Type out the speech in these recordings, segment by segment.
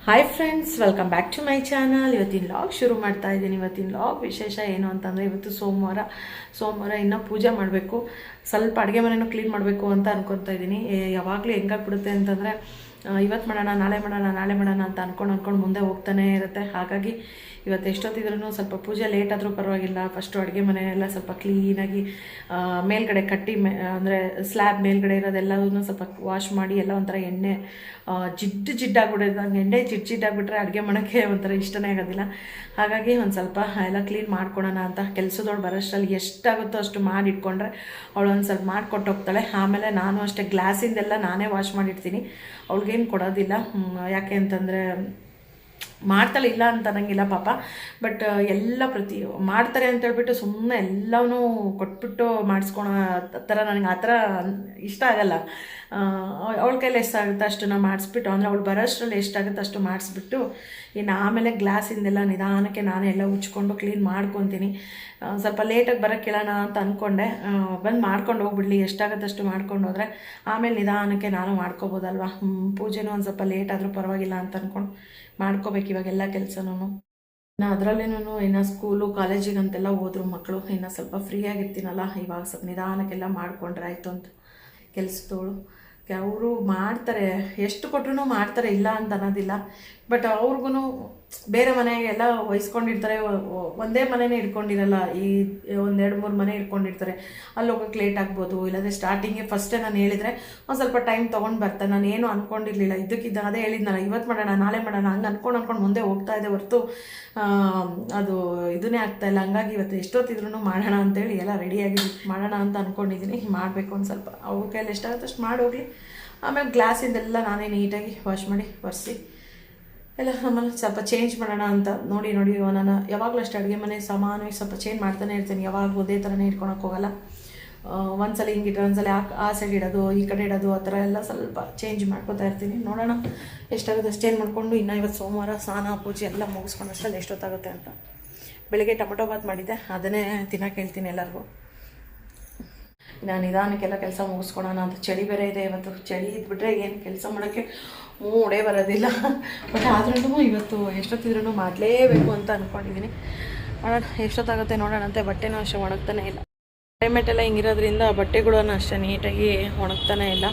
Hi friends, welcome back to my channel. ಇವತ್ತಿನ vlog ಶುರು ಮಾಡ್ತಾ ಇದ್ದೀನಿ. ಇವತ್ತಿನ ಲಾಗ್ ವಿಶೇಷ ಏನು ಅಂತಂದರೆ, ಇವತ್ತು ಸೋಮವಾರ ಇನ್ನೂ ಪೂಜೆ ಮಾಡಬೇಕು, ಸ್ವಲ್ಪ ಅಡುಗೆ ಮನೆಯೂ ಕ್ಲೀನ್ ಮಾಡಬೇಕು ಅಂತ ಅನ್ಕೊತಾ ಇದ್ದೀನಿ. ಯಾವಾಗಲೂ ಹೆಂಗಾಗ್ಬಿಡುತ್ತೆ ಅಂತಂದರೆ, ಇವತ್ತು ಮಾಡೋಣ ನಾಳೆ ಮಾಡೋಣ ಅಂತ ಅನ್ಕೊಂಡು ಮುಂದೆ ಹೋಗ್ತಾನೆ ಇರುತ್ತೆ. ಹಾಗಾಗಿ ಇವತ್ತು ಎಷ್ಟೊತ್ತಿದ್ರೂ ಸ್ವಲ್ಪ ಪೂಜೆ ಲೇಟ್ ಆದರೂ ಪರವಾಗಿಲ್ಲ, ಫಸ್ಟು ಅಡುಗೆ ಮನೆಯೆಲ್ಲ ಸ್ವಲ್ಪ ಕ್ಲೀನಾಗಿ ಮೇಲ್ಗಡೆ ಕಟ್ಟಿ ಅಂದರೆ ಸ್ಲ್ಯಾಬ್ ಮೇಲ್ಗಡೆ ಇರೋದೆಲ್ಲವೂ ಸ್ವಲ್ಪ ವಾಶ್ ಮಾಡಿ ಎಲ್ಲ ಒಂಥರ ಎಣ್ಣೆ ಜಿಡ್ಡಾಗ್ಬಿಡೋದು. ಹಂಗೆ ಎಣ್ಣೆ ಜಿಡ್ಡಾಗ್ಬಿಟ್ರೆ ಅಡುಗೆ ಮಾಡೋಕ್ಕೆ ಒಂಥರ ಇಷ್ಟನೇ ಆಗೋದಿಲ್ಲ. ಹಾಗಾಗಿ ಒಂದು ಸ್ವಲ್ಪ ಎಲ್ಲ ಕ್ಲೀನ್ ಮಾಡ್ಕೊಳೋಣ ಅಂತ ಕೆಲಸದವಳು ಬರೋಷ್ಟರಲ್ಲಿ ಎಷ್ಟಾಗುತ್ತೋ ಅಷ್ಟು ಮಾಡಿ ಇಟ್ಕೊಂಡ್ರೆ ಅವಳು ಒಂದು ಸ್ವಲ್ಪ ಮಾಡಿಕೊಟ್ಟು ಹೋಗ್ತಾಳೆ. ಆಮೇಲೆ ನಾನು ಅಷ್ಟೇ ಗ್ಲಾಸಿಂದೆಲ್ಲ ನಾನೇ ವಾಶ್ ಮಾಡಿರ್ತೀನಿ, ಅವಳಿಗೇನು ಕೊಡೋದಿಲ್ಲ. ಯಾಕೆ ಅಂತಂದರೆ ಮಾಡ್ತಾಳೆ, ಇಲ್ಲ ಅಂತ ಅನ್ನಂಗಿಲ್ಲ ಪಾಪ. ಬಟ್ ಎಲ್ಲ ಮಾಡ್ತಾರೆ ಅಂತೇಳ್ಬಿಟ್ಟು ಸುಮ್ಮನೆ ಎಲ್ಲವೂ ಕೊಟ್ಬಿಟ್ಟು ಮಾಡಿಸ್ಕೊಳೋ ಥರ ನನಗೆ ಆ ಥರ ಇಷ್ಟ ಆಗಲ್ಲ. ಅವಳ ಕೈಲಿ ಎಷ್ಟಾಗುತ್ತೆ ಅಷ್ಟು ನಾವು ಮಾಡಿಸ್ಬಿಟ್ಟು, ಅಂದರೆ ಅವಳು ಬರೋಷ್ಟರಲ್ಲಿ ಎಷ್ಟಾಗುತ್ತೆ ಅಷ್ಟು ಮಾಡಿಸ್ಬಿಟ್ಟು, ಇನ್ನು ಆಮೇಲೆ ಗ್ಲಾಸಿಂದೆಲ್ಲ ನಿಧಾನಕ್ಕೆ ನಾನೇ ಎಲ್ಲ ಉಚ್ಕೊಂಡು ಕ್ಲೀನ್ ಮಾಡ್ಕೊತೀನಿ. ಸ್ವಲ್ಪ ಲೇಟಾಗಿ ಬರೋಕ್ಕೆ ಕೇಳೋಣ ಅಂತ ಅಂದ್ಕೊಂಡೆ, ಬಂದು ಮಾಡ್ಕೊಂಡು ಹೋಗ್ಬಿಡ್ಲಿ, ಎಷ್ಟಾಗುತ್ತೆ ಅಷ್ಟು ಮಾಡ್ಕೊಂಡು ಹೋದರೆ ಆಮೇಲೆ ನಿಧಾನಕ್ಕೆ ನಾನು ಮಾಡ್ಕೋಬೋದಲ್ವ. ಪೂಜೆನೂ ಒಂದು ಸ್ವಲ್ಪ ಲೇಟ್ ಆದರೂ ಪರವಾಗಿಲ್ಲ ಅಂತ ಅಂದ್ಕೊಂಡು ಮಾಡ್ಕೋಬೇಕು ಇವಾಗೆಲ್ಲ ಕೆಲಸನೂ. ಇನ್ನು ಅದರಲ್ಲೇನೂ ಇನ್ನು ಸ್ಕೂಲು ಕಾಲೇಜಿಗಂತೆಲ್ಲ ಹೋದ್ರು ಮಕ್ಕಳು, ಇನ್ನು ಸ್ವಲ್ಪ ಫ್ರೀಯಾಗಿರ್ತೀನಲ್ಲ, ಇವಾಗ ಸ್ವಲ್ಪ ನಿಧಾನಕ್ಕೆಲ್ಲ ಮಾಡಿಕೊಂಡ್ರೆ ಆಯಿತು ಅಂತ ಕೆಲಸದವಳು. ಅವರು ಮಾಡ್ತಾರೆ, ಎಷ್ಟು ಕೊಟ್ಟರು ಮಾಡ್ತಾರೆ, ಇಲ್ಲ ಅಂತ ಅನ್ನೋದಿಲ್ಲ. ಬಟ್ ಅವ್ರಿಗೂ ಬೇರೆ ಮನೆಗೆಲ್ಲ ವಹಿಸ್ಕೊಂಡಿರ್ತಾರೆ, ಒಂದೇ ಮನೆಯೇ ಇಟ್ಕೊಂಡಿರಲ್ಲ, ಈ 1-2-3 ಮನೆ ಇಟ್ಕೊಂಡಿರ್ತಾರೆ. ಅಲ್ಲಿ ಹೋಗೋಕ್ಕೆ ಲೇಟ್ ಆಗ್ಬೋದು. ಇಲ್ಲಾಂದರೆ ಸ್ಟಾರ್ಟಿಂಗೇ ಫಸ್ಟೇ ನಾನು ಹೇಳಿದರೆ ಒಂದು ಸ್ವಲ್ಪ ಟೈಮ್ ತೊಗೊಂಡು ಬರ್ತಾರೆ. ನಾನು ಏನು ಅಂದ್ಕೊಂಡಿರಲಿಲ್ಲ, ಇದಕ್ಕಿದ್ದ ಅದೇ ಹೇಳಿದ್ನಲ್ಲ, ಇವತ್ತು ಮಾಡೋಣ ನಾಳೆ ಮಾಡೋಣ ಹಂಗೆ ಅಂದ್ಕೊಂಡು ಮುಂದೆ ಹೋಗ್ತಾ ಇದೆ ಹೊರತು ಅದು ಇದನ್ನೇ ಆಗ್ತಾಯಿಲ್ಲ. ಹಂಗಾಗಿ ಇವತ್ತು ಎಷ್ಟೊತ್ತಿದ್ರೂ ಮಾಡೋಣ ಅಂತೇಳಿ ಎಲ್ಲ ರೆಡಿಯಾಗಿ ಮಾಡೋಣ ಅಂತ ಅಂದ್ಕೊಂಡಿದ್ದೀನಿ. ಮಾಡಬೇಕು ಒಂದು ಸ್ವಲ್ಪ ಅವ್ರ ಕೈಯಲ್ಲಿ ಎಷ್ಟಾಗುತ್ತೆ ಅಷ್ಟು ಮಾಡೋಗಲಿ. ಆಮೇಲೆ ಗ್ಲಾಸಿಂದೆಲ್ಲ ನಾನೇ ನೀಟಾಗಿ ವಾಶ್ ಮಾಡಿ ಒರೆಸಿ ಎಲ್ಲ ಆಮೇಲೆ ಸ್ವಲ್ಪ ಚೇಂಜ್ ಮಾಡೋಣ ಅಂತ ನೋಡಿ ನಾನು ಯಾವಾಗಲೂ ಅಷ್ಟು ಅಡುಗೆ ಮನೆ ಸಾಮಾನ್ಯವಾಗಿ ಸ್ವಲ್ಪ ಚೇಂಜ್ ಮಾಡ್ತಾನೆ ಇರ್ತೀನಿ. ಯಾವಾಗಲೂ ಅದೇ ಥರನೇ ಇಟ್ಕೊಳಕ್ಕೆ ಹೋಗಲ್ಲ. ಒಂದ್ಸಲ ಹಿಂಗಿಟ್ರೆ ಒಂದ್ಸಲ ಆ ಸೈಡ್ ಇಡೋದು, ಈ ಕಡೆ ಇಡೋದು, ಆ ಥರ ಎಲ್ಲ ಸ್ವಲ್ಪ ಚೇಂಜ್ ಮಾಡ್ಕೊತಾ ಇರ್ತೀನಿ. ನೋಡೋಣ ಎಷ್ಟಾಗುತ್ತೆ ಅಷ್ಟು ಚೇಂಜ್ ಮಾಡಿಕೊಂಡು, ಇನ್ನು ಇವತ್ತು ಸೋಮವಾರ ಸ್ನಾನ ಪೂಜೆ ಎಲ್ಲ ಮುಗಿಸ್ಕೊಂಡು ಅಷ್ಟರಲ್ಲಿ ಎಷ್ಟೊತ್ತಾಗುತ್ತೆ ಅಂತ. ಬೆಳಗ್ಗೆ ಟೊಮೊಟೊ ಬಾತ್ ಮಾಡಿದ್ದೆ, ಅದನ್ನೇ ತಿನ್ನೋಕೆ ಹೇಳ್ತೀನಿ ಎಲ್ಲರಿಗೂ. ನಾನು ನಿಧಾನಕ್ಕೆಲ್ಲ ಕೆಲಸ ಮುಗಿಸ್ಕೊಳೋಣ ಅಂತ. ಚಳಿ ಬೇರೆ ಇದೆ ಇವತ್ತು, ಚಳಿ ಇದ್ಬಿಟ್ರೆ ಏನು ಕೆಲಸ ಮಾಡೋಕ್ಕೆ ಮೂಡೇ ಬರೋದಿಲ್ಲ. ಬಟ್ ಆದ್ರೂ ಇವತ್ತು ಎಷ್ಟೊತ್ತಿದ್ರೂ ಮಾಡಲೇಬೇಕು ಅಂತ ಅಂದ್ಕೊಂಡಿದ್ದೀನಿ. ನೋಡೋಣ ಎಷ್ಟೊತ್ತಾಗುತ್ತೆ ನೋಡೋಣಂತೆ. ಬಟ್ಟೆನೂ ಅಷ್ಟೇ ಒಣಗ್ತಾನೆ ಇಲ್ಲ, ಕ್ಲೈಮೇಟೆಲ್ಲ ಹಿಂಗಿರೋದ್ರಿಂದ ಬಟ್ಟೆಗಳೂ ಅಷ್ಟೇ ನೀಟಾಗಿ ಒಣಗ್ತಾನೆ ಇಲ್ಲ.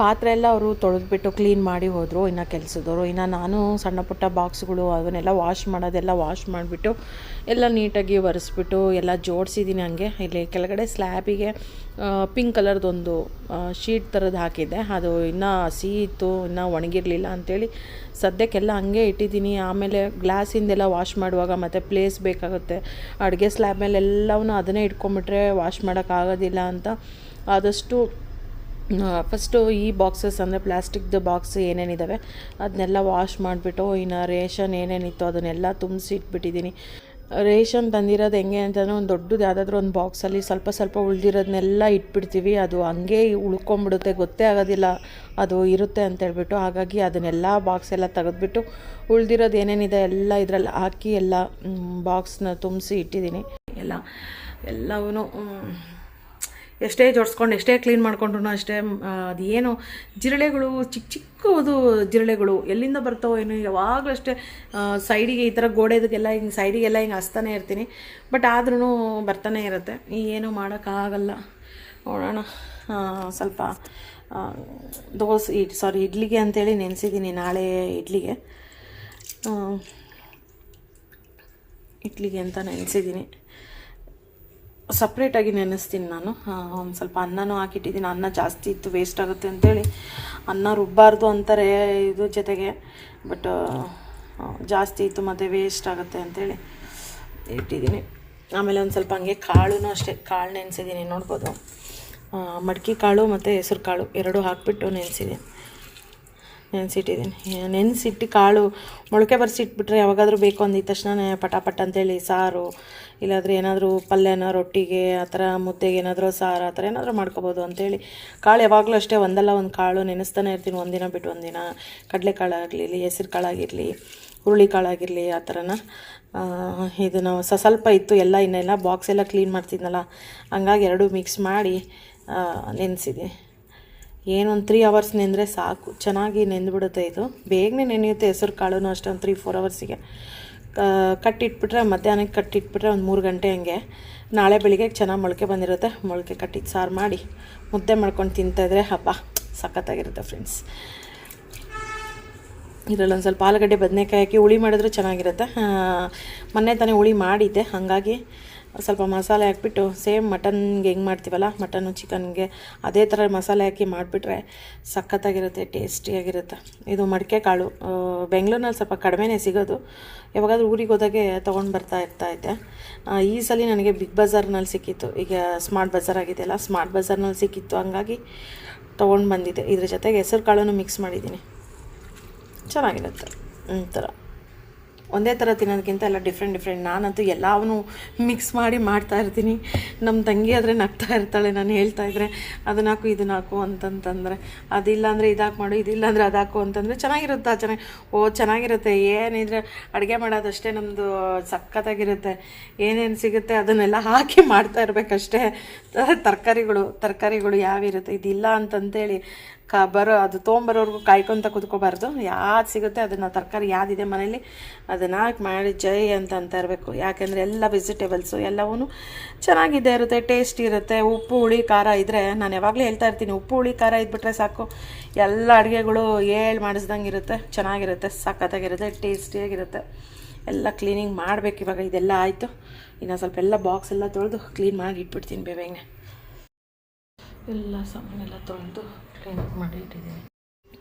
ಪಾತ್ರೆ ಎಲ್ಲ ಅವರು ತೊಳೆದ್ಬಿಟ್ಟು ಕ್ಲೀನ್ ಮಾಡಿ ಹೋದರು ಇನ್ನು ಕೆಲಸದವರು. ಇನ್ನು ನಾನು ಸಣ್ಣ ಪುಟ್ಟ ಬಾಕ್ಸ್ಗಳು ಅವನ್ನೆಲ್ಲ ವಾಶ್ ಮಾಡೋದೆಲ್ಲ ವಾಶ್ ಮಾಡಿಬಿಟ್ಟು ಎಲ್ಲ ನೀಟಾಗಿ ಒರೆಸ್ಬಿಟ್ಟು ಎಲ್ಲ ಜೋಡಿಸಿದ್ದೀನಿ. ಹಂಗೆ ಇಲ್ಲಿ ಕೆಳಗಡೆ ಸ್ಲ್ಯಾಬಿಗೆ ಪಿಂಕ್ ಕಲರ್ದೊಂದು ಶೀಟ್ ಥರದ್ದು ಹಾಕಿದ್ದೆ, ಅದು ಇನ್ನೂ ಹಸಿ ಇತ್ತು, ಇನ್ನೂ ಒಣಗಿರಲಿಲ್ಲ ಅಂಥೇಳಿ ಸದ್ಯಕ್ಕೆಲ್ಲ ಹಂಗೆ ಇಟ್ಟಿದ್ದೀನಿ. ಆಮೇಲೆ ಗ್ಲಾಸಿಂದೆಲ್ಲ ವಾಶ್ ಮಾಡುವಾಗ ಮತ್ತು ಪ್ಲೇಸ್ ಬೇಕಾಗುತ್ತೆ, ಅಡುಗೆ ಸ್ಲ್ಯಾಬ್ ಮೇಲೆ ಎಲ್ಲವನ್ನೂ ಅದನ್ನೇ ಇಟ್ಕೊಂಬಿಟ್ರೆ ವಾಶ್ ಮಾಡೋಕ್ಕಾಗೋದಿಲ್ಲ ಅಂತ ಆದಷ್ಟು ಫಸ್ಟು ಈ ಬಾಕ್ಸಸ್ ಅಂದರೆ ಪ್ಲಾಸ್ಟಿಕ್ದು ಬಾಕ್ಸ್ ಏನೇನಿದ್ದಾವೆ ಅದನ್ನೆಲ್ಲ ವಾಶ್ ಮಾಡಿಬಿಟ್ಟು, ಇನ್ನು ರೇಷನ್ ಏನೇನಿತ್ತು ಅದನ್ನೆಲ್ಲ ತುಂಬಿಸಿ ಇಟ್ಬಿಟ್ಟಿದ್ದೀನಿ. ರೇಷನ್ ತಂದಿರೋದು ಹೆಂಗೆ ಅಂತಂದರೆ, ಒಂದು ದೊಡ್ಡದು ಯಾವುದಾದ್ರೂ ಒಂದು ಬಾಕ್ಸಲ್ಲಿ ಸ್ವಲ್ಪ ಉಳಿದಿರೋದನ್ನೆಲ್ಲ ಇಟ್ಬಿಡ್ತೀವಿ, ಅದು ಹಂಗೆ ಉಳ್ಕೊಂಬಿಡುತ್ತೆ, ಗೊತ್ತೇ ಆಗೋದಿಲ್ಲ ಅದು ಇರುತ್ತೆ ಅಂತೇಳ್ಬಿಟ್ಟು. ಹಾಗಾಗಿ ಅದನ್ನೆಲ್ಲ ಬಾಕ್ಸ್ ಎಲ್ಲ ತೆಗೆದ್ಬಿಟ್ಟು ಉಳಿದಿರೋದು ಏನೇನಿದೆ ಎಲ್ಲ ಇದರಲ್ಲಿ ಹಾಕಿ ಎಲ್ಲ ಬಾಕ್ಸ್ನ ತುಂಬಿಸಿ ಇಟ್ಟಿದ್ದೀನಿ. ಎಲ್ಲವೂ ಎಷ್ಟೇ ಜೋಡಿಸ್ಕೊಂಡು ಎಷ್ಟೇ ಕ್ಲೀನ್ ಮಾಡ್ಕೊಂಡ್ರು ಅಷ್ಟೇ ಅದೇನು ಜಿರಳೆಗಳು, ಚಿಕ್ಕದು ಜಿರಳೆಗಳು ಎಲ್ಲಿಂದ ಬರ್ತಾವೋ ಏನು, ಯಾವಾಗಲೂ ಅಷ್ಟೇ ಸೈಡಿಗೆ ಈ ಥರ ಗೋಡೆದಕ್ಕೆಲ್ಲ ಹಿಂಗೆ ಸೈಡಿಗೆಲ್ಲ ಹಿಂಗೆ ಹಚ್ತಾನೆ ಇರ್ತೀನಿ. ಬಟ್ ಆದ್ರೂ ಬರ್ತಾನೆ ಇರುತ್ತೆ, ಏನೂ ಮಾಡೋಕ್ಕಾಗಲ್ಲ. ನೋಡೋಣ. ಸ್ವಲ್ಪ ಇಡ್ಲಿಗೆ ಅಂತೇಳಿ ನೆನೆಸಿದ್ದೀನಿ, ನಾಳೆ ಇಡ್ಲಿಗೆ ಅಂತ ನೆನೆಸಿದ್ದೀನಿ. ಸಪ್ರೇಟಾಗಿ ನೆನೆಸ್ತೀನಿ ನಾನು. ಒಂದು ಸ್ವಲ್ಪ ಅನ್ನನೂ ಹಾಕಿಟ್ಟಿದ್ದೀನಿ, ಅನ್ನ ಜಾಸ್ತಿ ಇತ್ತು ವೇಸ್ಟ್ ಆಗುತ್ತೆ ಅಂಥೇಳಿ. ಅನ್ನ ರುಬ್ಬಾರ್ದು ಅಂತಾರೆ ಇದು ಜೊತೆಗೆ, ಬಟ್ ಜಾಸ್ತಿ ಇತ್ತು ಮತ್ತು ವೇಸ್ಟ್ ಆಗುತ್ತೆ ಅಂಥೇಳಿ ಇಟ್ಟಿದ್ದೀನಿ. ಆಮೇಲೆ ಒಂದು ಸ್ವಲ್ಪ ಹಂಗೆ ಕಾಳು ಅಷ್ಟೇ, ಕಾಳು ನೆನೆಸಿದ್ದೀನಿ, ನೋಡ್ಬೋದು. ಮಡಕೆ ಕಾಳು ಮತ್ತು ಹೆಸರು ಕಾಳು ಎರಡೂ ಹಾಕಿಬಿಟ್ಟು ನೆನೆಸಿಟ್ಟಿದ್ದೀನಿ. ನೆನೆಸಿಟ್ಟು ಕಾಳು ಮೊಳಕೆ ಬರೆಸಿಟ್ಬಿಟ್ರೆ ಯಾವಾಗಾದರೂ ಬೇಕು ಅಂದಿದ್ದ ತಕ್ಷಣ ಪಟಾಪಟ್ ಅಂತೇಳಿ ಸಾರು, ಇಲ್ಲಾಂದರೆ ಏನಾದರೂ ಪಲ್ಯನ ರೊಟ್ಟಿಗೆ ಆ ಥರ ಮುದ್ದೆಗೆ ಏನಾದರೂ ಸಾರು ಆ ಥರ ಏನಾದರೂ ಮಾಡ್ಕೊಬೋದು ಅಂಥೇಳಿ ಕಾಳು ಯಾವಾಗಲೂ ಅಷ್ಟೇ ಒಂದಲ್ಲ ಒಂದು ಕಾಳು ನೆನೆಸ್ತಾನೆ ಇರ್ತೀನಿ. ಒಂದಿನ ಬಿಟ್ಟು ಒಂದಿನ ಕಡಲೆಕಾಳು ಆಗಲಿ, ಹೆಸರು ಕಾಳಾಗಿರಲಿ, ಹುರುಳಿ ಕಾಳಾಗಿರಲಿ, ಆ ಥರನ. ಇದು ನಾವು ಸ್ವಲ್ಪ ಇತ್ತು ಎಲ್ಲ, ಇನ್ನೆಲ್ಲ ಬಾಕ್ಸ್ ಎಲ್ಲ ಕ್ಲೀನ್ ಮಾಡ್ತಿದ್ನಲ್ಲ, ಹಂಗಾಗಿ ಎರಡೂ ಮಿಕ್ಸ್ ಮಾಡಿ ನೆನೆಸಿದ್ದೀನಿ. ಏನೊಂದು 3 ಅವರ್ಸ್ ನೆಂದರೆ ಸಾಕು, ಚೆನ್ನಾಗಿ ನೆಂದುಬಿಡುತ್ತೆ. ಇದು ಬೇಗನೆ ನೆನೆಯುತ್ತೆ. ಹೆಸರು ಕಾಳು ಅಷ್ಟೇ ಒಂದು 3-4 ಅವರ್ಸಿಗೆ ಕಟ್ಟಿಟ್ಬಿಟ್ರೆ, ಮಧ್ಯಾಹ್ನಕ್ಕೆ ಕಟ್ಟಿಟ್ಬಿಟ್ರೆ ಒಂದು 3 ಗಂಟೆ ಹಂಗೆ ನಾಳೆ ಬೆಳಿಗ್ಗೆ ಚೆನ್ನಾಗಿ ಮೊಳಕೆ ಬಂದಿರುತ್ತೆ. ಮೊಳಕೆ ಕಟ್ಟಿದ್ದು ಸಾರು ಮಾಡಿ ಮುದ್ದೆ ಮಾಡ್ಕೊಂಡು ತಿಂತಾಯಿದ್ರೆ ಹಬ್ಬ ಸಖತ್ತಾಗಿರುತ್ತೆ ಫ್ರೆಂಡ್ಸ್. ಇದರಲ್ಲಿ ಒಂದು ಸ್ವಲ್ಪ ಆಲೂಗಡ್ಡೆ ಬದನೆಕಾಯಿ ಹಾಕಿ ಹುಳಿ ಮಾಡಿದ್ರೆ ಚೆನ್ನಾಗಿರುತ್ತೆ. ಮೊನ್ನೆ ತಾನೇ ಹುಳಿ ಮಾಡಿದ್ದೆ, ಹಾಗಾಗಿ ಸ್ವಲ್ಪ ಮಸಾಲೆ ಹಾಕ್ಬಿಟ್ಟು ಸೇಮ್ ಮಟನ್ಗೆ ಹೆಂಗೆ ಮಾಡ್ತೀವಲ್ಲ, ಮಟನ್ನು ಚಿಕನ್ಗೆ ಅದೇ ಥರ ಮಸಾಲೆ ಹಾಕಿ ಮಾಡಿಬಿಟ್ರೆ ಸಖತ್ತಾಗಿರುತ್ತೆ, ಟೇಸ್ಟಿಯಾಗಿರುತ್ತೆ. ಇದು ಮಡಿಕೆ ಕಾಳು ಬೆಂಗಳೂರಿನಲ್ಲಿ ಸ್ವಲ್ಪ ಕಡಿಮೆನೇ ಸಿಗೋದು. ಯಾವಾಗಾದ್ರೂ ಊರಿಗೆ ಹೋದಾಗೆ ತೊಗೊಂಡು ಇದ್ದೆ. ಈ ಸಲ ನನಗೆ ಬಿಗ್ ಬಜಾರ್ನಲ್ಲಿ ಸಿಕ್ಕಿತ್ತು. ಈಗ ಸ್ಮಾರ್ಟ್ ಬಜಾರ್ ಆಗಿದೆಯಲ್ಲ, ಸ್ಮಾರ್ಟ್ ಬಜಾರ್ನಲ್ಲಿ ಸಿಕ್ಕಿತ್ತು, ಹಂಗಾಗಿ ತೊಗೊಂಡು ಬಂದಿದ್ದೆ. ಇದ್ರ ಜೊತೆಗೆ ಹೆಸರು ಕಾಳನ್ನು ಮಿಕ್ಸ್ ಮಾಡಿದ್ದೀನಿ. ಚೆನ್ನಾಗಿರುತ್ತೆ. ಒಂಥರ ಒಂದೇ ಥರ ತಿನ್ನೋದಕ್ಕಿಂತ ಎಲ್ಲ ಡಿಫ್ರೆಂಟ್. ನಾನಂತೂ ಎಲ್ಲವನ್ನೂ ಮಿಕ್ಸ್ ಮಾಡಿ ಮಾಡ್ತಾಯಿರ್ತೀನಿ. ನಮ್ಮ ತಂಗಿ ಆದರೆ ನಗ್ತಾ ಇರ್ತಾಳೆ ನಾನು ಹೇಳ್ತಾಯಿದ್ರೆ, ಅದನ್ನ ಹಾಕು ಇದನ್ನ ಹಾಕು ಅಂತಂತಂದರೆ, ಅದಿಲ್ಲ ಅಂದರೆ ಇದಾಕು ಮಾಡು, ಇದಿಲ್ಲ ಅಂದರೆ ಅದಾಕು ಅಂತಂದರೆ ಚೆನ್ನಾಗಿರುತ್ತಾ? ಚೆನ್ನಾಗಿರುತ್ತೆ. ಏನಿದ್ರೆ ಅಡುಗೆ ಮಾಡೋದಷ್ಟೇ ನಮ್ಮದು ಸಖತ್ತಾಗಿರುತ್ತೆ. ಏನೇನು ಸಿಗುತ್ತೆ ಅದನ್ನೆಲ್ಲ ಹಾಕಿ ಮಾಡ್ತಾ ಇರಬೇಕಷ್ಟೇ. ತರಕಾರಿಗಳು ಯಾವಿರುತ್ತೆ, ಇದಿಲ್ಲ ಅಂತಂತೇಳಿ ಅದು ತೊಗೊಂಬರೋರ್ಗು ಕಾಯ್ಕೊತ ಕುತ್ಕೋಬಾರ್ದು. ಯಾವ್ದು ಸಿಗುತ್ತೆ ಅದನ್ನು, ತರಕಾರಿ ಯಾವುದಿದೆ ಮನೇಲಿ ಅದನ್ನು ಹಾಕಿ ಮಾಡಿ ಜೈ ಅಂತ ಇರಬೇಕು. ಯಾಕೆಂದರೆ ಎಲ್ಲ ವೆಜಿಟೇಬಲ್ಸು ಎಲ್ಲವೂ ಚೆನ್ನಾಗಿದೆ ಇರುತ್ತೆ, ಟೇಸ್ಟಿ ಇರುತ್ತೆ. ಉಪ್ಪು ಹುಳಿ ಖಾರ ಇದ್ದರೆ, ನಾನು ಯಾವಾಗಲೂ ಹೇಳ್ತಾ ಇರ್ತೀನಿ, ಉಪ್ಪು ಹುಳಿ ಖಾರ ಇದ್ಬಿಟ್ರೆ ಸಾಕು, ಎಲ್ಲ ಅಡುಗೆಗಳು ಮಾಡಿಸ್ದಂಗೆ ಇರುತ್ತೆ, ಚೆನ್ನಾಗಿರುತ್ತೆ, ಸಖತ್ತಾಗಿರುತ್ತೆ, ಟೇಸ್ಟಿಯಾಗಿರುತ್ತೆ. ಎಲ್ಲ ಕ್ಲೀನಿಂಗ್ ಮಾಡಬೇಕು. ಇವಾಗ ಇದೆಲ್ಲ ಆಯಿತು, ಇನ್ನು ಸ್ವಲ್ಪ ಎಲ್ಲ ಬಾಕ್ಸ್ ಎಲ್ಲ ತೊಳೆದು ಕ್ಲೀನ್ ಮಾಡಿ ಇಟ್ಬಿಡ್ತೀನಿ ಬೇಗನೆ. ಎಲ್ಲ ಸಾಮಾನೆಲ್ಲ ತೊಳೆದು ಕ್ಲೀನ್ ಮಾಡಿ ಇಟ್ಟಿದ್ದೀನಿ.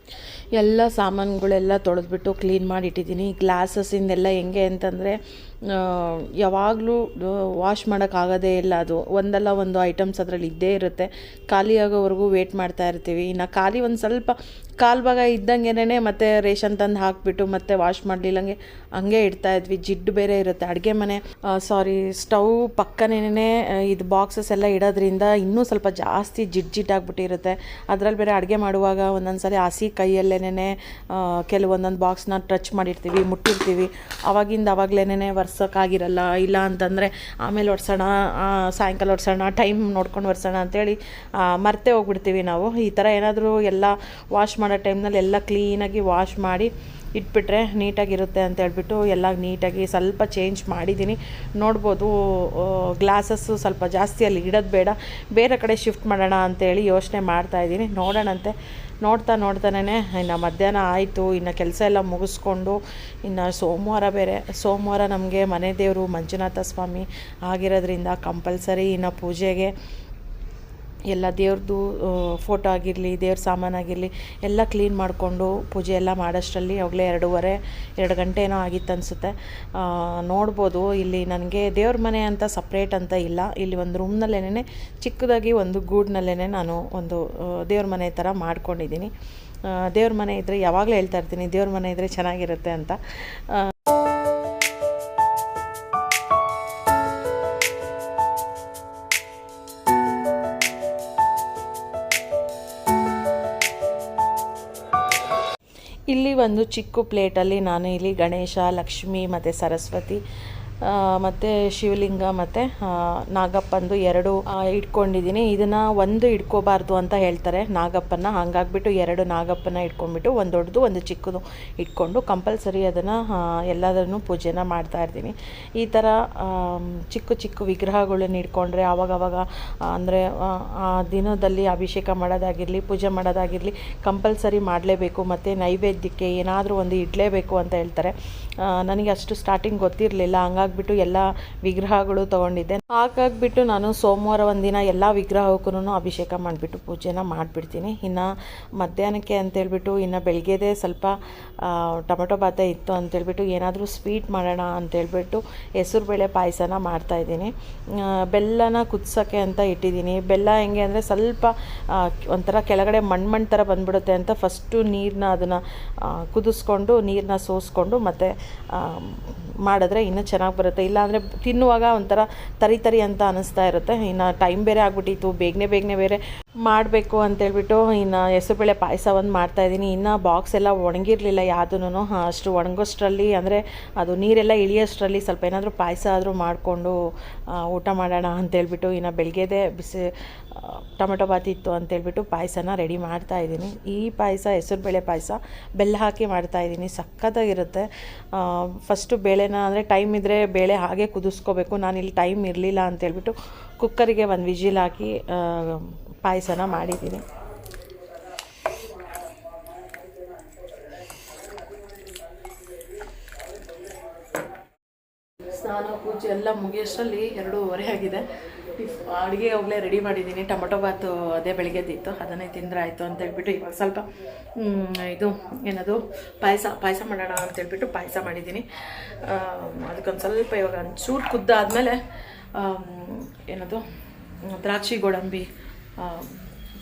ಎಲ್ಲ ಸಾಮಾನುಗಳೆಲ್ಲ ತೊಳೆದ್ಬಿಟ್ಟು ಕ್ಲೀನ್ ಮಾಡಿ ಇಟ್ಟಿದ್ದೀನಿ. ಗ್ಲಾಸಸ್ಸಿಂದೆಲ್ಲ ಹೆಂಗೆ ಅಂತಂದರೆ ಯಾವಾಗಲೂ ವಾಶ್ ಮಾಡೋಕ್ಕಾಗೋದೇ ಇಲ್ಲ. ಅದು ಒಂದಲ್ಲ ಒಂದು ಐಟಮ್ಸ್ ಅದರಲ್ಲಿ ಇದ್ದೇ ಇರುತ್ತೆ. ಖಾಲಿ ಆಗೋವರೆಗೂ ವೇಟ್ ಮಾಡ್ತಾ ಇರ್ತೀವಿ. ಇನ್ನು ಖಾಲಿ ಒಂದು ಸ್ವಲ್ಪ ಕಾಲು ಭಾಗ ಇದ್ದಂಗೆನೇ ಮತ್ತೆ ರೇಷನ್ ತಂದು ಹಾಕಿಬಿಟ್ಟು ಮತ್ತೆ ವಾಶ್ ಮಾಡಲಿಲ್ಲಂಗೆ ಹಂಗೆ ಇಡ್ತಾಯಿದ್ವಿ. ಜಿಡ್ಡು ಬೇರೆ ಇರುತ್ತೆ. ಅಡುಗೆ ಮನೆ ಸ್ಟವ್ ಪಕ್ಕನೇ ಇದು ಬಾಕ್ಸಸ್ ಎಲ್ಲ ಇಡೋದ್ರಿಂದ ಇನ್ನೂ ಸ್ವಲ್ಪ ಜಾಸ್ತಿ ಜಿಡ್ಡಾಗ್ಬಿಟ್ಟಿರುತ್ತೆ. ಅದರಲ್ಲಿ ಬೇರೆ ಅಡುಗೆ ಮಾಡುವಾಗ ಒಂದೊಂದು ಸಲ ಹಸಿ ಕೈಯಲ್ಲೇನೆ ಕೆಲವೊಂದೊಂದು ಬಾಕ್ಸ್ನ ಟಚ್ ಮಾಡಿರ್ತೀವಿ, ಮುಟ್ಟಿರ್ತೀವಿ. ಅವಾಗಲೇ ಒರ್ಸೋಕ್ಕಾಗಿರಲ್ಲ. ಇಲ್ಲ ಅಂತಂದರೆ ಆಮೇಲೆ ಒರೆಸೋಣ, ಸಾಯಂಕಾಲ ಒರೆಸೋಣ, ಟೈಮ್ ನೋಡ್ಕೊಂಡು ಒರೆಸೋಣ ಅಂಥೇಳಿ ಮರ್ತೇ ಹೋಗ್ಬಿಡ್ತೀವಿ ನಾವು. ಈ ಥರ ಏನಾದರೂ ಎಲ್ಲ ವಾಶ್ ಮಾಡೋ ಟೈಮ್ನಲ್ಲಿ ಎಲ್ಲ ಕ್ಲೀನಾಗಿ ವಾಶ್ ಮಾಡಿ ಇಟ್ಬಿಟ್ರೆ ನೀಟಾಗಿರುತ್ತೆ ಅಂತ ಹೇಳ್ಬಿಟ್ಟು ಎಲ್ಲ ನೀಟಾಗಿ ಸ್ವಲ್ಪ ಚೇಂಜ್ ಮಾಡಿದ್ದೀನಿ. ನೋಡ್ಬೋದು ಗ್ಲಾಸಸ್ಸು ಸ್ವಲ್ಪ ಜಾಸ್ತಿ ಅಲ್ಲಿ ಇಡೋದು ಬೇಡ, ಬೇರೆ ಕಡೆ ಶಿಫ್ಟ್ ಮಾಡೋಣ ಅಂತೇಳಿ ಯೋಚನೆ ಮಾಡ್ತಾಯಿದ್ದೀನಿ. ನೋಡೋಣಂತೆ. ನೋಡ್ತಾನೇ ಇನ್ನು ಮಧ್ಯಾಹ್ನ ಆಯಿತು. ಇನ್ನು ಕೆಲಸ ಎಲ್ಲ ಮುಗಿಸ್ಕೊಂಡು ಇನ್ನು ಸೋಮವಾರ ನಮಗೆ ಮನೆ ದೇವರು ಮಂಜುನಾಥ ಸ್ವಾಮಿ ಆಗಿರೋದ್ರಿಂದ ಕಂಪಲ್ಸರಿ ಇನ್ನು ಪೂಜೆಗೆ ಎಲ್ಲ ದೇವ್ರದ್ದು ಫೋಟೋ ಆಗಿರಲಿ, ದೇವ್ರ ಸಾಮಾನಾಗಿರಲಿ ಎಲ್ಲ ಕ್ಲೀನ್ ಮಾಡಿಕೊಂಡು ಪೂಜೆ ಎಲ್ಲ ಮಾಡೋಷ್ಟರಲ್ಲಿ ಅವಾಗಲೇ 2 ಗಂಟೆ ಏನೋ ಆಗಿತ್ತು ಅನಿಸುತ್ತೆ. ನೋಡ್ಬೋದು ಇಲ್ಲಿ ನನಗೆ ದೇವ್ರ ಮನೆ ಅಂತ ಸಪ್ರೇಟ್ ಅಂತ ಇಲ್ಲ. ಇಲ್ಲಿ ಒಂದು ರೂಮ್ನಲ್ಲೇ ಚಿಕ್ಕದಾಗಿ ಒಂದು ಗೂಡ್ನಲ್ಲೇ ನಾನು ಒಂದು ದೇವ್ರ ಮನೆ ಥರ ಮಾಡ್ಕೊಂಡಿದ್ದೀನಿ. ದೇವ್ರ ಮನೆ ಇದ್ದರೆ ಯಾವಾಗಲೂ ಹೇಳ್ತಾ ಇರ್ತೀನಿ, ದೇವ್ರ ಮನೆ ಇದ್ದರೆ ಚೆನ್ನಾಗಿರುತ್ತೆ ಅಂತ. ಇಲ್ಲಿ ಒಂದು ಚಿಕ್ಕ ಪ್ಲೇಟಲ್ಲಿ ನಾನು ಇಲ್ಲಿ ಗಣೇಶ, ಲಕ್ಷ್ಮಿ ಮತ್ತು ಸರಸ್ವತಿ ಮತ್ತು ಶಿವಲಿಂಗ ಮತ್ತು ನಾಗಪ್ಪಂದು 2 ಇಟ್ಕೊಂಡಿದ್ದೀನಿ. ಇದನ್ನು ಒಂದು ಇಟ್ಕೋಬಾರ್ದು ಅಂತ ಹೇಳ್ತಾರೆ ನಾಗಪ್ಪನ. ಹಾಗಾಗ್ಬಿಟ್ಟು 2 ನಾಗಪ್ಪನ ಇಟ್ಕೊಂಡ್ಬಿಟ್ಟು ಒಂದು ದೊಡ್ಡದು ಒಂದು ಚಿಕ್ಕದು ಇಟ್ಕೊಂಡು ಕಂಪಲ್ಸರಿ ಅದನ್ನು ಎಲ್ಲದನ್ನು ಪೂಜೆನ ಮಾಡ್ತಾಯಿರ್ತೀನಿ. ಈ ಥರ ಚಿಕ್ಕ ವಿಗ್ರಹಗಳನ್ನ ಇಟ್ಕೊಂಡ್ರೆ ಆವಾಗವಾಗ ಅಂದರೆ ಆ ದಿನದಲ್ಲಿ ಅಭಿಷೇಕ ಮಾಡೋದಾಗಿರಲಿ, ಪೂಜೆ ಮಾಡೋದಾಗಿರಲಿ ಕಂಪಲ್ಸರಿ ಮಾಡಲೇಬೇಕು. ಮತ್ತು ನೈವೇದ್ಯಕ್ಕೆ ಏನಾದರೂ ಒಂದು ಇಡಲೇಬೇಕು ಅಂತ ಹೇಳ್ತಾರೆ. ನನಗೆ ಅಷ್ಟು ಸ್ಟಾರ್ಟಿಂಗ್ ಗೊತ್ತಿರಲಿಲ್ಲ. ಹಂಗಾಗ್ಬಿಟ್ಟು ಎಲ್ಲ ವಿಗ್ರಹಗಳು ತೊಗೊಂಡಿದ್ದೆ. ಹಾಗಾಗ್ಬಿಟ್ಟು ನಾನು ಸೋಮವಾರ ಒಂದಿನ ಎಲ್ಲ ವಿಗ್ರಹಕ್ಕೂ ಅಭಿಷೇಕ ಮಾಡಿಬಿಟ್ಟು ಪೂಜೆನ ಮಾಡಿಬಿಡ್ತೀನಿ. ಇನ್ನು ಮಧ್ಯಾಹ್ನಕ್ಕೆ ಅಂತೇಳ್ಬಿಟ್ಟು ಇನ್ನು ಬೆಳಗ್ಗೆದೇ ಸ್ವಲ್ಪ ಟೊಮೆಟೊ ಬಾತೆ ಇತ್ತು ಅಂತೇಳ್ಬಿಟ್ಟು ಏನಾದರೂ ಸ್ವೀಟ್ ಮಾಡೋಣ ಅಂತೇಳ್ಬಿಟ್ಟು ಹೆಸರುಬೇಳೆ ಪಾಯಸನ ಮಾಡ್ತಾಯಿದ್ದೀನಿ. ಬೆಲ್ಲನ ಕುದಿಸೋಕ್ಕೆ ಅಂತ ಇಟ್ಟಿದ್ದೀನಿ. ಬೆಲ್ಲ ಹೆಂಗೆ ಅಂದರೆ ಸ್ವಲ್ಪ ಒಂಥರ ಕೆಳಗಡೆ ಮಣ್ಣು ಥರ ಬಂದ್ಬಿಡುತ್ತೆ ಅಂತ ಫಸ್ಟು ನೀರನ್ನ ಅದನ್ನು ಕುದಿಸ್ಕೊಂಡು ನೀರನ್ನ ಸೋಸ್ಕೊಂಡು ಮತ್ತು ಮಾಡಿದ್ರೆ ಇನ್ನೂ ಚೆನ್ನಾಗಿ ಬರುತ್ತೆ. ಇಲ್ಲಾಂದರೆ ತಿನ್ನುವಾಗ ಒಂಥರ ತರಿ ಅಂತ ಅನ್ನಿಸ್ತಾ ಇರುತ್ತೆ. ಇನ್ನು ಟೈಮ್ ಬೇರೆ ಆಗ್ಬಿಟ್ಟಿತ್ತು, ಬೇಗನೆ ಬೇರೆ ಮಾಡಬೇಕು ಅಂತೇಳ್ಬಿಟ್ಟು ಇನ್ನು ಹೆಸರುಬೇಳೆ ಪಾಯಸ ಒಂದು ಮಾಡ್ತಾಯಿದ್ದೀನಿ. ಇನ್ನು ಬಾಕ್ಸ್ ಎಲ್ಲ ಒಣಗಿರಲಿಲ್ಲ ಯಾವುದೂ. ಅಷ್ಟು ಒಣಗೋಷ್ಟರಲ್ಲಿ ಅಂದರೆ ಅದು ನೀರೆಲ್ಲ ಇಳಿಯೋಷ್ಟರಲ್ಲಿ ಸ್ವಲ್ಪ ಏನಾದರೂ ಪಾಯಸ ಆದರೂ ಮಾಡಿಕೊಂಡು ಊಟ ಮಾಡೋಣ ಅಂತೇಳ್ಬಿಟ್ಟು ಇನ್ನು ಬೆಳಗ್ಗೆದೇ ಟೊಮೆಟೊ ಬಾತ್ ಇತ್ತು ಅಂತೇಳ್ಬಿಟ್ಟು ಪಾಯಸನ ರೆಡಿ ಮಾಡ್ತಾಯಿದ್ದೀನಿ. ಈ ಪಾಯಸ ಹೆಸರುಬೇಳೆ ಪಾಯಸ ಬೆಲ್ಲ ಹಾಕಿ ಮಾಡ್ತಾಯಿದ್ದೀನಿ. ಸಖತ್ತಾಗಿರುತ್ತೆ. ಫಸ್ಟು ಬೇಳೆನ ಅಂದರೆ ಟೈಮ್ ಇದ್ದರೆ ಬೇಳೆ ಹಾಗೆ ಕುದಿಸ್ಕೋಬೇಕು. ನಾನಿಲ್ಲಿ ಟೈಮ್ ಇರಲಿಲ್ಲ ಅಂತೇಳ್ಬಿಟ್ಟು ಕುಕ್ಕರಿಗೆ ಒಂದು ವಿಜಿಲ್ ಹಾಕಿ ಪಾಯಸನ ಮಾಡಿದ್ದೀನಿ. ಸ್ನಾನ ಪೂಜೆ ಎಲ್ಲ ಮುಗಿಯೋಷ್ಟರಲ್ಲಿ 2:30 ಆಗಿದೆ. ಅಡುಗೆ ಹೋಗಲೇ ರೆಡಿ ಮಾಡಿದ್ದೀನಿ. ಟೊಮೊಟೊ ಬಾತು ಅದೇ ಬೆಳಗ್ಗೆದಿತ್ತು, ಅದನ್ನೇ ತಿಂದರೆ ಆಯಿತು ಅಂತೇಳ್ಬಿಟ್ಟು ಇವಾಗ ಸ್ವಲ್ಪ ಇದು ಏನದು ಪಾಯಸ ಮಾಡೋಣ ಅಂತೇಳ್ಬಿಟ್ಟು ಪಾಯಸ ಮಾಡಿದ್ದೀನಿ. ಅದಕ್ಕೊಂದು ಸ್ವಲ್ಪ ಇವಾಗ ಒಂಚೂರು ಕುದ್ದಾದಮೇಲೆ ಏನದು ದ್ರಾಕ್ಷಿ ಗೋಡಂಬಿ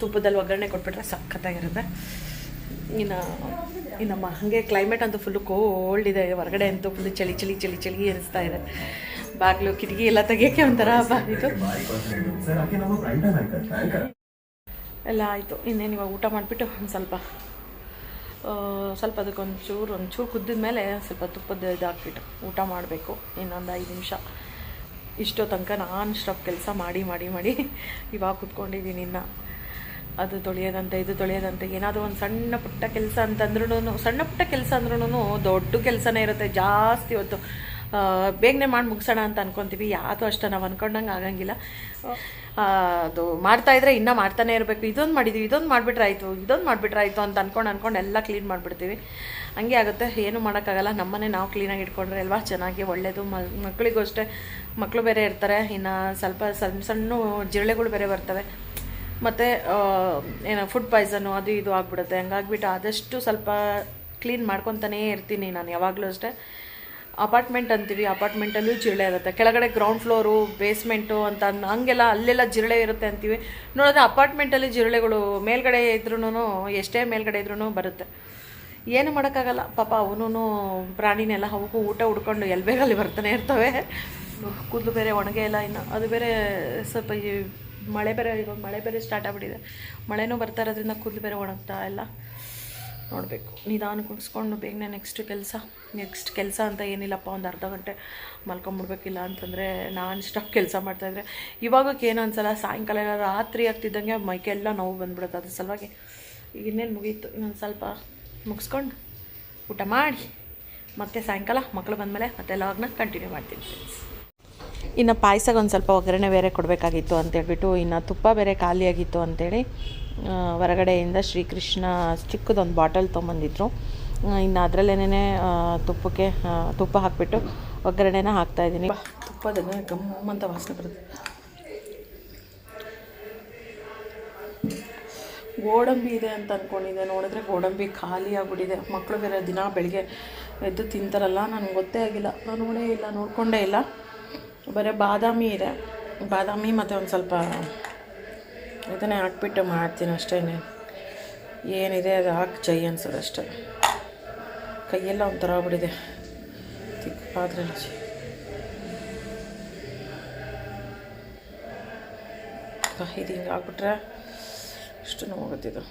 ತುಪ್ಪದಲ್ಲಿ ಒಗ್ಗರಣೆ ಕೊಟ್ಬಿಟ್ರೆ ಸಖತ್ತಾಗಿರುತ್ತೆ. ಇನ್ನು ಹಾಗೆ ಕ್ಲೈಮೇಟ್ ಅಂತೂ ಫುಲ್ಲು ಕೋಲ್ಡ್ ಇದೆ. ಹೊರಗಡೆ ಅಂತೂ ಫುಲ್ಲು ಚಳಿ ಅನಿಸ್ತಾ ಇದೆ. ಬಾಗಿಲು ಕಿಟಕಿ ಎಲ್ಲ ತೆಗಿಯೋಕ್ಕೆ ಒಂಥರ ಬಾಗಿಲು ಎಲ್ಲ ಆಯಿತು. ಇನ್ನೇನು ಇವಾಗ ಊಟ ಮಾಡಿಬಿಟ್ಟು ಸ್ವಲ್ಪ ಅದಕ್ಕೊಂಚೂರು ಕುದ್ದಿದ ಮೇಲೆ ಸ್ವಲ್ಪ ತುಪ್ಪದ ಇದಾಕ್ಬಿಟ್ಟು ಊಟ ಮಾಡಬೇಕು. ಇನ್ನೊಂದು 5 ನಿಮಿಷ. ಇಷ್ಟೋ ತನಕ ನಾನ್ ಸ್ಟಾಪ್ ಕೆಲಸ ಮಾಡಿ ಇವಾಗ ಕೂತ್ಕೊಂಡಿದ್ದೀನಿ. ಇನ್ನು ಅದು ತೊಳೆಯೋದಂತೆ ಇದು ತೊಳೆಯೋದಂತೆ ಏನಾದರೂ ಒಂದು ಸಣ್ಣ ಪುಟ್ಟ ಕೆಲಸ ಅಂದ್ರೂ ದೊಡ್ಡ ಕೆಲಸನೇ ಇರುತ್ತೆ. ಜಾಸ್ತಿ ಹೊತ್ತು ಬೇಗನೆ ಮಾಡಿ ಮುಗಿಸೋಣ ಅಂತ ಅನ್ಕೊತೀವಿ. ಯಾವುದು ಅಷ್ಟೇ ನಾವು ಅಂದ್ಕೊಂಡಂಗೆ ಆಗಂಗಿಲ್ಲ. ಅದು ಮಾಡ್ತಾಯಿದ್ರೆ ಇನ್ನೂ ಮಾಡ್ತಾನೆ ಇರಬೇಕು. ಇದೊಂದು ಮಾಡಿಬಿಟ್ರೆ ಆಯಿತು ಅಂತ ಅಂದ್ಕೊಂಡು ಎಲ್ಲ ಕ್ಲೀನ್ ಮಾಡಿಬಿಡ್ತೀವಿ. ಹಂಗೆ ಆಗುತ್ತೆ. ಏನೂ ಮಾಡೋಕ್ಕಾಗಲ್ಲ. ನಮ್ಮನೆ ನಾವು ಕ್ಲೀನಾಗಿ ಇಟ್ಕೊಂಡ್ರೆ ಅಲ್ವಾ ಚೆನ್ನಾಗಿ ಒಳ್ಳೆಯದು. ಮಕ್ಕಳಿಗೂ ಅಷ್ಟೇ. ಮಕ್ಕಳು ಬೇರೆ ಇರ್ತಾರೆ. ಇನ್ನು ಸ್ವಲ್ಪ ಸಣ್ಣ ಜಿರಳೆಗಳು ಬೇರೆ ಬರ್ತವೆ. ಮತ್ತು ಫುಡ್ ಪಾಯ್ಸನ್ನು ಅದು ಇದು ಆಗಿಬಿಡುತ್ತೆ. ಹಂಗಾಗ್ಬಿಟ್ಟು ಆದಷ್ಟು ಸ್ವಲ್ಪ ಕ್ಲೀನ್ ಮಾಡ್ಕೊತಾನೇ ಇರ್ತೀನಿ ನಾನು ಯಾವಾಗಲೂ ಅಷ್ಟೇ. ಅಪಾರ್ಟ್ಮೆಂಟ್ ಅಂತೀವಿ, ಅಪಾರ್ಟ್ಮೆಂಟಲ್ಲೂ ಜಿರಳೆ ಇರುತ್ತೆ. ಕೆಳಗಡೆ ಗ್ರೌಂಡ್ ಫ್ಲೋರು ಬೇಸ್ಮೆಂಟು ಅಂತ ಹಂಗೆಲ್ಲ ಅಲ್ಲೆಲ್ಲ ಜಿರಳೆ ಇರುತ್ತೆ ಅಂತೀವಿ. ನೋಡಿದ್ರೆ ಅಪಾರ್ಟ್ಮೆಂಟಲ್ಲಿ ಜಿರಳೆಗಳು ಮೇಲ್ಗಡೆ ಇದ್ರೂ ಎಷ್ಟೇ ಮೇಲ್ಗಡೆ ಇದ್ರೂ ಬರುತ್ತೆ. ಏನು ಮಾಡೋಕ್ಕಾಗಲ್ಲ ಪಾಪ. ಅವನು ಪ್ರಾಣಿನೆಲ್ಲ ಅವಕ್ಕೂ ಊಟ ಹುಡ್ಕೊಂಡು ಎಲ್ಲಿ ಬೇಗಲ್ಲಿ ಬರ್ತಾನೆ ಇರ್ತವೆ. ಕೂದಲು ಬೇರೆ ಒಣಗೆ ಇಲ್ಲ ಇನ್ನು. ಅದು ಬೇರೆ ಸ್ವಲ್ಪ ಮಳೆ ಬೇರೆ ಸ್ಟಾರ್ಟ್ ಆಗಿಬಿಟ್ಟಿದೆ. ಮಳೆನೂ ಬರ್ತಾ ಇರೋದ್ರಿಂದ ಕೂದಲು ಬೇರೆ ಒಣಗ್ತಾ ಇಲ್ಲ. ನೋಡಬೇಕು, ನಿಧಾನ ಕುಡಿಸ್ಕೊಂಡು ಬೇಗನೆ ನೆಕ್ಸ್ಟ್ ಕೆಲಸ ಅಂತ ಏನಿಲ್ಲಪ್ಪ. ಒಂದು ಅರ್ಧ ಗಂಟೆ ಮಲ್ಕೊಂಬಿಡ್ಬೇಕಿಲ್ಲ ಅಂತಂದರೆ ನಾನ್ ಸ್ಟಾಪ್ ಕೆಲಸ ಮಾಡ್ತಾಯಿದ್ರೆ ಇವಾಗಕ್ಕೆ ಏನೋ ಅನ್ಸಲ್ಲ. ಸಾಯಂಕಾಲ ಎಲ್ಲ ರಾತ್ರಿ ಆಗ್ತಿದ್ದಂಗೆ ಮೈಕೆಲ್ಲ ನೋವು ಬಂದ್ಬಿಡುತ್ತೆ. ಅದ್ರ ಸಲುವಾಗಿ ಈಗ ಇನ್ನೇನು ಮುಗೀತು. ಇನ್ನೊಂದು ಸ್ವಲ್ಪ ಮುಗಿಸ್ಕೊಂಡು ಊಟ ಮಾಡಿ ಮತ್ತೆ ಸಾಯಂಕಾಲ ಮಕ್ಕಳು ಬಂದಮೇಲೆ ಮತ್ತೆ ಲಾಗ್ನ ಕಂಟಿನ್ಯೂ ಮಾಡ್ತೀನಿ. ಇನ್ನು ಪಾಯಸಕ್ಕೆ ಒಂದು ಸ್ವಲ್ಪ ಒಗ್ಗರಣೆ ಬೇರೆ ಕೊಡಬೇಕಾಗಿತ್ತು ಅಂತೇಳ್ಬಿಟ್ಟು, ಇನ್ನು ತುಪ್ಪ ಬೇರೆ ಖಾಲಿಯಾಗಿತ್ತು ಅಂಥೇಳಿ ಹೊರಗಡೆಯಿಂದ ಶ್ರೀಕೃಷ್ಣ ಚಿಕ್ಕದೊಂದು ಬಾಟಲ್ ತೊಗೊಂಬಂದಿದ್ರು. ಇನ್ನು ಅದರಲ್ಲೇನೇ ತುಪ್ಪ ಹಾಕಿಬಿಟ್ಟು ಒಗ್ಗರಣೆನ ಹಾಕ್ತಾಯಿದ್ದೀನಿ. ತುಪ್ಪದನ್ನೇ ಗಮ್ಮಂತ ವಾಸನೆ ಬರುತ್ತೆ. ಗೋಡಂಬಿ ಇದೆ ಅಂತ ಅಂದ್ಕೊಂಡಿದ್ದೆ. ನೋಡಿದ್ರೆ ಗೋಡಂಬಿ ಖಾಲಿ ಆಗಿಬಿಟ್ಟಿದೆ. ಮಕ್ಕಳು ಬೇರೆ ದಿನ ಬೆಳಗ್ಗೆ ಎದ್ದು ತಿಂತಾರಲ್ಲ, ನನಗೆ ಗೊತ್ತೇ ಆಗಿಲ್ಲ. ನಾನು ನೋಡ್ಕೊಂಡೇ ಇಲ್ಲ. ಬರೀ ಬಾದಾಮಿ ಇದೆ. ಬಾದಾಮಿ ಮತ್ತು ಒಂದು ಸ್ವಲ್ಪ ಇದನ್ನೇ ಹಾಕ್ಬಿಟ್ಟು ಮಾಡ್ತೀನಿ ಅಷ್ಟೇ. ಏನಿದೆ ಅದು ಹಾಕಿ ಜೈ ಅನ್ಸೋದು ಅಷ್ಟೇ. ಕೈಯೆಲ್ಲ ಒಂಥರ ಆಗ್ಬಿಟ್ಟಿದೆ. ತಿಕ್ಕ ಪಾತ್ರೆ ಇದು ಹಿಂಗೆ ಆಗ್ಬಿಟ್ರೆ ಅಷ್ಟು ನೋವುತ್ತಿದ್ದು.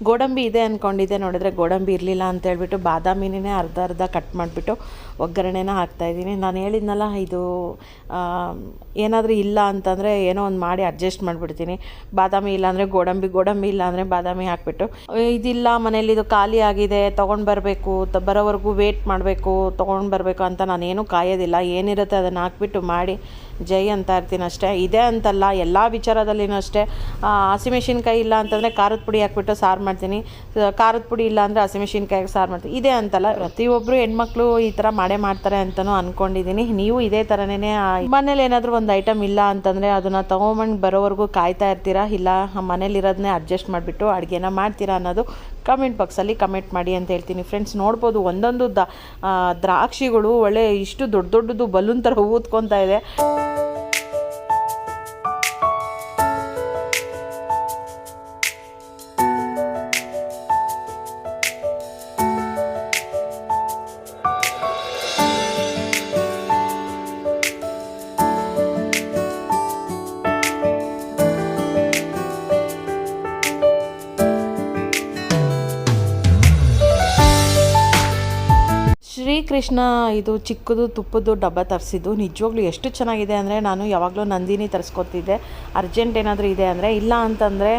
ಗೋಡಂಬಿ ಇದೆ ಅಂದ್ಕೊಂಡಿದ್ದೆ. ನೋಡಿದ್ರೆ ಗೋಡಂಬಿ ಇರಲಿಲ್ಲ ಅಂತೇಳ್ಬಿಟ್ಟು ಬಾದಾಮಿನೇ ಅರ್ಧ ಕಟ್ ಮಾಡಿಬಿಟ್ಟು ಒಗ್ಗರಣೆನ ಹಾಕ್ತಾಯಿದ್ದೀನಿ. ನಾನು ಹೇಳಿದ್ನಲ್ಲ, ಇದು ಏನಾದರೂ ಇಲ್ಲ ಅಂತಂದರೆ ಏನೋ ಒಂದು ಮಾಡಿ ಅಡ್ಜಸ್ಟ್ ಮಾಡಿಬಿಡ್ತೀನಿ. ಬಾದಾಮಿ ಇಲ್ಲಾಂದರೆ ಗೋಡಂಬಿ ಇಲ್ಲಾಂದರೆ ಬಾದಾಮಿ ಹಾಕ್ಬಿಟ್ಟು, ಇದಿಲ್ಲ ಮನೇಲಿ ಇದು ಖಾಲಿ ಆಗಿದೆ ತೊಗೊಂಡು ಬರಬೇಕು, ಬರೋವರೆಗೂ ವೇಟ್ ಮಾಡಬೇಕು, ತೊಗೊಂಡು ಬರಬೇಕು ಅಂತ ನಾನೇನು ಕಾಯೋದಿಲ್ಲ. ಏನಿರುತ್ತೆ ಅದನ್ನು ಹಾಕ್ಬಿಟ್ಟು ಮಾಡಿ ಜೈ ಅಂತ ಇರ್ತೀನಿ ಅಷ್ಟೇ. ಇದೆ ಅಂತಲ್ಲ, ಎಲ್ಲ ವಿಚಾರದಲ್ಲಿನೂ ಅಷ್ಟೇ. ಹಸಿಮೆಣ್ಸಿನ್ಕಾಯಿ ಇಲ್ಲ ಅಂತಂದರೆ ಖಾರದ ಪುಡಿ ಹಾಕ್ಬಿಟ್ಟು ಸಾರು ಮಾಡ್ತೀನಿ. ಖಾರದ ಪುಡಿ ಇಲ್ಲ ಅಂದರೆ ಹಸಿಮೆಣ್ಸಿನ್ಕಾಯಿಗೆ ಸಾರು ಮಾಡ್ತೀನಿ. ಇದೆ ಅಂತಲ್ಲ, ಪ್ರತಿಯೊಬ್ಬರು ಹೆಣ್ಮಕ್ಳು ಈ ಥರ ಮಾಡ್ತಾರೆ ಅಂತಲೂ ಅಂದ್ಕೊಂಡಿದ್ದೀನಿ. ನೀವು ಇದೇ ಥರನೇ ಮನೇಲಿ ಏನಾದರೂ ಒಂದು ಐಟಮ್ ಇಲ್ಲ ಅಂತಂದರೆ ಅದನ್ನು ತೊಗೊಂಬಂದು ಬರೋವರೆಗೂ ಕಾಯ್ತಾ ಇರ್ತೀರಾ, ಇಲ್ಲ ಮನೇಲಿರೋದನ್ನೇ ಅಡ್ಜಸ್ಟ್ ಮಾಡಿಬಿಟ್ಟು ಅಡುಗೆನ ಮಾಡ್ತೀರಾ ಅನ್ನೋದು ಕಮೆಂಟ್ ಬಾಕ್ಸಲ್ಲಿ ಕಮೆಂಟ್ ಮಾಡಿ ಅಂತ ಹೇಳ್ತೀನಿ. ಫ್ರೆಂಡ್ಸ್, ನೋಡ್ಬೋದು ಒಂದೊಂದು ದ್ರಾಕ್ಷಿಗಳು ಒಳ್ಳೆ ಇಷ್ಟು ದೊಡ್ಡದು ಬಲೂನ್ ಥರ ಊದ್ಕೊತಾ ಇದೆ. ಶ್ರೀಕೃಷ್ಣ ಇದು ಚಿಕ್ಕದು ತುಪ್ಪದ್ದು ಡಬ್ಬ ತರಿಸಿದ್ದು ನಿಜವಾಗ್ಲೂ ಎಷ್ಟು ಚೆನ್ನಾಗಿದೆ ಅಂದರೆ, ನಾನು ಯಾವಾಗಲೂ ನಂದಿನಿ ತರಿಸ್ಕೊತಿದ್ದೆ ಅರ್ಜೆಂಟ್ ಏನಾದರೂ ಇದೆ ಅಂದರೆ. ಇಲ್ಲ ಅಂತಂದರೆ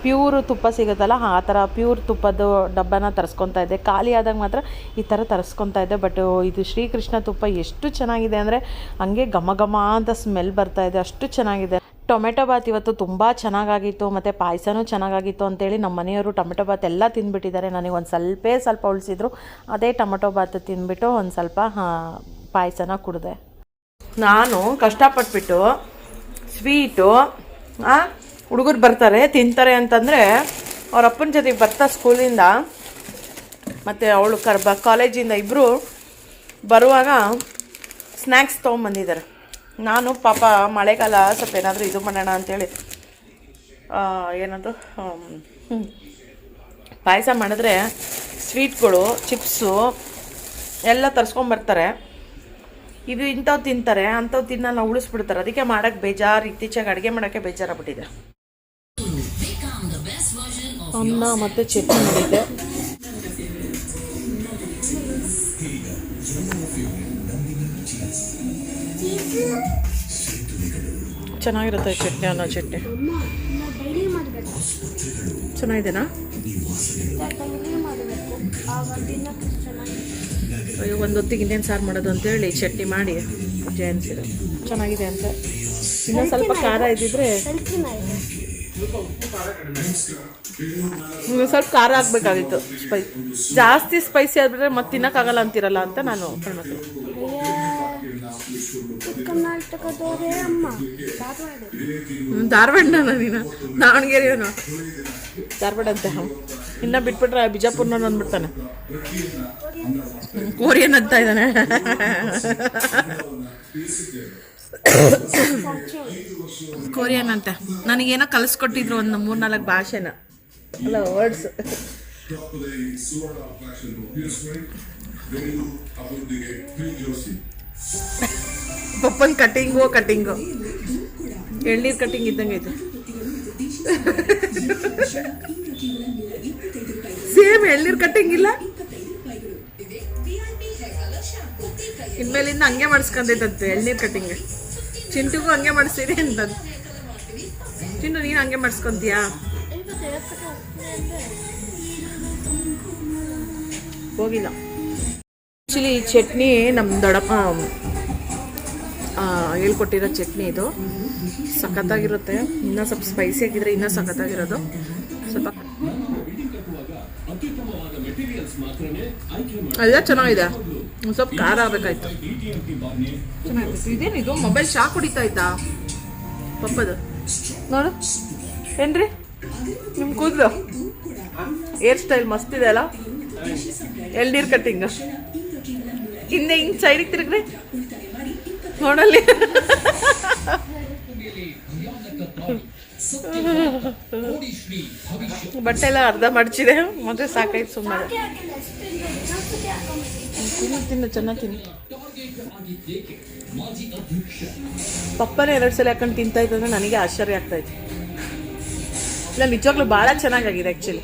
ಪ್ಯೂರ್ ತುಪ್ಪ ಸಿಗುತ್ತಲ್ಲ, ಆ ಥರ ಪ್ಯೂರ್ ತುಪ್ಪದ್ದು ಡಬ್ಬನ ತರಿಸ್ಕೊತಾ ಇದ್ದೆ. ಖಾಲಿ ಆದಾಗ ಮಾತ್ರ ಈ ಥರ ತರಿಸ್ಕೊತಾ ಇದ್ದೆ. ಬಟ್ ಇದು ಶ್ರೀಕೃಷ್ಣ ತುಪ್ಪ ಎಷ್ಟು ಚೆನ್ನಾಗಿದೆ ಅಂದರೆ ಹಂಗೆ ಘಮ ಘಮ ಅಂತ ಸ್ಮೆಲ್ ಬರ್ತಾಯಿದೆ, ಅಷ್ಟು ಚೆನ್ನಾಗಿದೆ. ಟೊಮೆಟೊ ಬಾತ್ ಇವತ್ತು ತುಂಬ ಚೆನ್ನಾಗಾಗಿತ್ತು, ಮತ್ತು ಪಾಯಸನೂ ಚೆನ್ನಾಗಾಗಿತ್ತು ಅಂತೇಳಿ ನಮ್ಮ ಮನೆಯವರು ಟೊಮೆಟೊ ಬಾತ್ ಎಲ್ಲ ತಿಂದುಬಿಟ್ಟಿದ್ದಾರೆ. ನನಗೆ ಒಂದು ಸ್ವಲ್ಪ ಉಳಿಸಿದ್ರು. ಅದೇ ಟೊಮೆಟೊ ಬಾತ್ ತಿಂದ್ಬಿಟ್ಟು ಒಂದು ಸ್ವಲ್ಪ ಪಾಯಸನ ಕುಡಿದೆ. ನಾನು ಕಷ್ಟಪಟ್ಬಿಟ್ಟು ಸ್ವೀಟು ಹುಡುಗರು ಬರ್ತಾರೆ ತಿಂತಾರೆ ಅಂತಂದರೆ, ಅವ್ರ ಅಪ್ಪನ ಜೊತೆಗೆ ಬರ್ತಾ ಸ್ಕೂಲಿಂದ ಮತ್ತು ಅವಳು ಕಾಲೇಜಿಂದ ಇಬ್ಬರು ಬರುವಾಗ ಸ್ನ್ಯಾಕ್ಸ್ ತೊಗೊಂಬಂದಿದ್ದಾರೆ. ನಾನು ಪಾಪ ಮಳೆಗಾಲ ಸ್ವಲ್ಪ ಏನಾದರೂ ಇದು ಮಾಡೋಣ ಅಂಥೇಳಿ ಏನದು ಪಾಯಸ ಮಾಡಿದ್ರೆ ಸ್ವೀಟ್ಗಳು ಚಿಪ್ಸು ಎಲ್ಲ ತರಿಸ್ಕೊಂಬರ್ತಾರೆ. ಇದು ಇಂಥವು ತಿಂತಾರೆ, ಅಂಥವು ತಿನ್ನಲ್ಲ, ಉಳಿಸ್ಬಿಡ್ತಾರೆ. ಅದಕ್ಕೆ ಮಾಡೋಕ್ಕೆ ಬೇಜಾರು, ಇತ್ತೀಚೆಗೆ ಅಡುಗೆ ಮಾಡೋಕ್ಕೆ ಬೇಜಾರಾಗ್ಬಿಟ್ಟಿದೆ. ಅನ್ನ ಮತ್ತು ಚಟ್ನಿ ಮಾಡಿದ್ದೆ. ಚೆನ್ನಾಗಿರುತ್ತೆ ಚಟ್ನಿ, ಅನ್ನೋ ಚಟ್ನಿ ಚೆನ್ನಾಗಿದೆನಾ? ಅಯ್ಯೋ, ಒಂದು ಹೊತ್ತಿಗೆ ಇನ್ನೇನು ಸಾರು ಮಾಡೋದು ಅಂತೇಳಿ ಚಟ್ನಿ ಮಾಡಿ ಜಯನ್ಸಿರು ಚೆನ್ನಾಗಿದೆ ಅಂತ. ಇನ್ನೊಂದು ಸ್ವಲ್ಪ ಖಾರ ಇದ್ದಿದ್ರೆ, ಸ್ವಲ್ಪ ಖಾರ ಹಾಕ್ಬೇಕಾಗಿತ್ತು. ಜಾಸ್ತಿ ಸ್ಪೈಸಿ ಆಗಿಬಿಟ್ರೆ ಮತ್ತೆ ತಿನ್ನೋಕ್ಕಾಗಲ್ಲ ಅಂತಿರಲ್ಲ ಅಂತ ನಾನು ಧಾರವಾಡನ ನೀನು, ದಾವಣಗೆರೆಯವನು. ಧಾರವಾಡ ಅಂತ ಇನ್ನು ಬಿಟ್ಬಿಟ್ರೆ ಬಿಜಾಪುರ್ನ ಅಂದ್ಬಿಡ್ತಾನೆ. ಕೋರಿಯನ್ ಅಂತ ಇದ್ದಾನೆ. ಕೊರಿಯನ್ ಅಂತ ನನಗೇನೋ ಕಲಿಸ್ಕೊಟ್ಟಿದ್ರು ಒಂದು 3-4 ಭಾಷೆನ, ಅಲ್ಲ ವರ್ಡ್ಸ್. ಪಪ್ಪನ್ ಕಟಿಂಗು ಎಳ್ನೀರು ಕಟಿಂಗ್ ಇದ್ದಂಗೆ ಐತೆ. ಸೇಮ್ ಎಳ್ನೀರು ಕಟಿಂಗ್ ಇಲ್ಲ, ಇನ್ಮೇಲಿಂದ ಹಂಗೆ ಮಾಡಿಸ್ಕೊಂಡೈತಂತೆ ಎಳ್ನೀರು ಕಟಿಂಗ್. ಚಿಂಟುಗೂ ಹಂಗೆ ಮಾಡಿಸ್ತೀರಿ ಅಂತ. ಚಿಂಟು ನೀನು ಹಂಗೆ ಮಾಡಿಸ್ಕೊಂತೀಯಾ? ಹೋಗಿಲ್ಲ. ಆ್ಯಕ್ಚುಲಿ ಈ ಚಟ್ನಿ ನಮ್ಮ ದೊಡ್ಡಪ್ಪ ಹೇಳ್ಕೊಟ್ಟಿರೋ ಚಟ್ನಿ ಇದು. ಸಖತ್ತಾಗಿರುತ್ತೆ. ಇನ್ನೂ ಸ್ವಲ್ಪ ಸ್ಪೈಸಿ ಆಗಿದ್ರೆ ಇನ್ನೂ ಸಖತ್ತಾಗಿರೋದು. ಸ್ವಲ್ಪ ಎಲ್ಲ ಚೆನ್ನಾಗಿದೆ, ಒಂದು ಸ್ವಲ್ಪ ಖಾರ ಆಗಬೇಕಾಯ್ತು. ಚೆನ್ನಾಗಿತ್ತು. ಇದೇನಿದು ಮೊಬೈಲ್ ಶಾಕ್ ಹೊಡಿತಾ ಇತ್ತಾ ಪಪ್ಪದು? ನೋಡು ಏನ್ರಿ ನಿಮ್ಮ ಕೂದಲು ಹೇರ್ ಸ್ಟೈಲ್ ಮಸ್ತ್ ಇದೆ ಅಲ್ಲ. ಎಳ್ನೀರು ಕಟ್ಟಿಂಗ್ ಹಿಂದೆ ಹಿಂಗೆ ಸೈಡಿಗೆ ತಿರುಗ್ರಿ ನೋಡಲ್ಲಿ. ಬಟ್ಟೆ ಎಲ್ಲ ಅರ್ಧ ಮಡಚಿದೆ, ಮತ್ತೆ ಸಾಕಾಯ್ತು ಸುಮ್ಮನೆ. ತಿನ್ನು ಚೆನ್ನಾಗಿ ತಿನ್ನು. ಪಪ್ಪನೇ 2 ಸಲ ಹಾಕೊಂಡು ತಿಂತಾ ಇದ್ದಂದ್ರೆ ನನಗೆ ಆಶ್ಚರ್ಯ ಆಗ್ತಾ ಇತ್ತು. ಇಲ್ಲ ನಿಜವಾಗ್ಲೂ ಭಾಳ ಚೆನ್ನಾಗಾಗಿದೆ ಆ್ಯಕ್ಚುಲಿ.